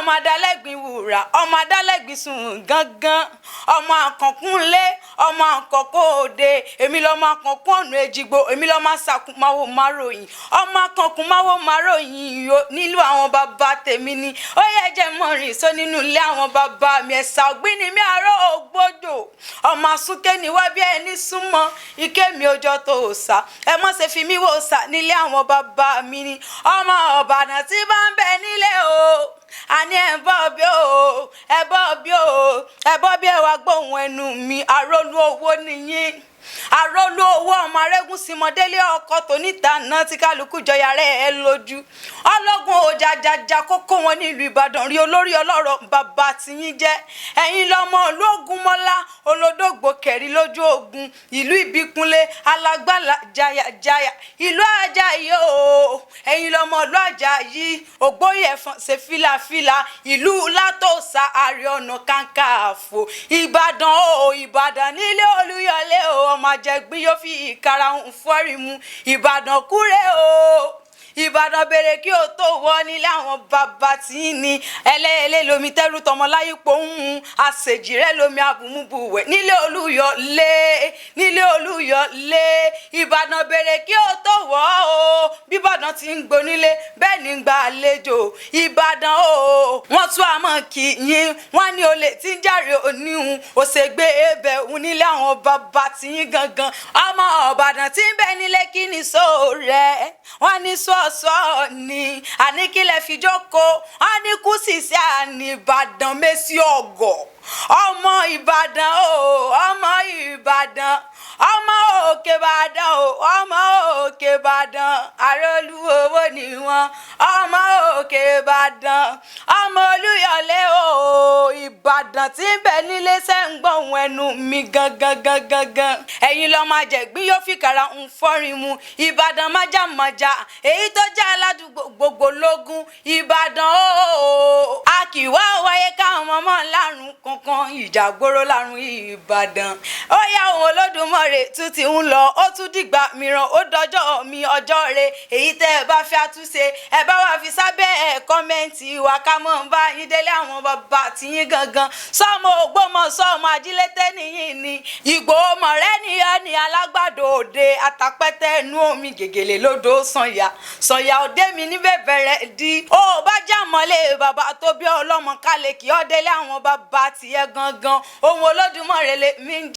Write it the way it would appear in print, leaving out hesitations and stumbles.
ọmọ adálẹ́gbìn wúrà ọmọ adálẹ́gbìn sùn gangan ọmọ àkànkúnlé ọmọ àkànkó òde èmi lọ́mọ àkànkún ọ̀nà èjìgbò èmi lọ́mọ àsàkùn máwo máròyìn ọmọ àkànkún máwo máròyìn yo nílùú àwọn bàbá tèmi ni ó yẹ jẹ́ mọ́rin sọ nínú ilé àwọn bàbá mi ẹ̀sà ògbín ni mi àárọ̀ ògbójò ọmọ àsúnké ni wá bí ẹni súnmọ́ ike mi ọjọ́ tó sá ẹ mọ́ ṣe fi mí wò sá nílé àwọn bàbá mi ni ọmọ Ìbàdàn tí bá ń bẹ nílé o àní ẹ bọ́ bí o ẹ bọ́ bí o ẹ bọ́ bí ẹ wá gbóhùn ẹnu mi àrólú owó nìyí àrólú owó ọmọ arégún símọdélé ọkọ tóníta náà tí kálukú jọyà rẹ lójú ọlọ́gun òjàjàjà kókó wọn nílùú Ìbàdàn rí olórí ọlọ́rọ̀ bàbá tiyín jẹ́ ẹ̀yin lọ́mọ ológun mọ́lá olódògbò kẹ̀rí lójú ogun ìlú Ìbíkúnlé alágbàlá jayajaya ìlú Àjàyí o ẹ̀yin lọ́mọ ìlú Àjàyí ògbóyè ẹ̀fọn ṣe fìlàfìlà ìlú Látòsà Ààrẹ Ọ̀nà Kakanfò Ìbàdàn o Ìbàdàn nílé Olúyọlé o ọmọ àjẹgbín yóò fi ìkarahun fọ́rí mu Ìbàdàn kúrè o Ìbàdàn bèrè kí o tó wọ nílé àwọn bàbá tí ní ẹlẹ́ẹ̀lẹ́ lomi tẹ́rù tọmọ láyé pohùn àṣejì rẹ lomi àbùmùbùwẹ̀ nílé Olúyọlé Ìbàdàn bèrè kí o tó wọ o bíbàdàn ti ń gbonílé bẹ́ẹ̀ ni gba àlejò Ìbàdàn o wọ́n tún àmọ́ kì yín wọ́n ní olè tí ń jàre oníhun òṣègbè ebẹ̀ òun nílé àwọn bàbá tí yín gangan ọmọ Ìbàdàn tí ń bẹ nílé kí ni sóò rẹ wọ́n ní sọ́ọ̀sọ́ ni àníkílẹ̀ fi jókòó wọ́n ní kú sì sí àní Ìbàdàn mẹ́sì ọ̀gọ̀ ọmọ Ìbàdàn o ọmọ Ìbàdàn ọmọ òkè Ìbàdàn o ọmọ òkè Ìbàdàn àrólú owó ni wọn ọmọ òkè Ìbàdàn ọmọ Olúyọlé o Ìbàdàn tí ń bẹ nílé sẹ́ǹgbọ̀n ẹnu mi gangan ẹ̀yin lọ́mọ àjẹgbín yóò fi kàrà ń fọ́rin mu Ìbàdàn májàmájà èyí tó jẹ́ aládùúgbò gbogbo lógún Ìbàdàn o a kì wá wáyé káwọn ọmọ lárùn kankan ìjàgbóró lárùn Ìbàdàn ó yá òun Olódùmarè tún ti ń lọ ó tún dìgbà mìíràn ó dọjọ́ mi ọjọ́ rẹ èyí tẹ́ ẹ bá fẹ́ àtúnṣe ẹ bá wà fi sábẹ́ ẹ̀ kọ́mẹ́ǹtì wa ká mọ̀ ń bá yín délé àwọn bàbá tiyín gangan sọmọ Ògbómọ̀ṣọ́ ọmọ Ajílété nìyí ni Ìgbòho mọ̀rẹ́ nìyẹn ní Alágbàdo Òde Àtàpẹ́tẹ́ ẹnu omi gègèlè lódò sànyà òde mi níbẹ̀ bẹ̀rẹ̀ di ó bá jà mọ́lé bàbá tó bí ọlọ́mọ kálẹ̀ kí ọ́ délé àwọn bàbá tiẹ̀ gangan ohun Olódùmarè lè mí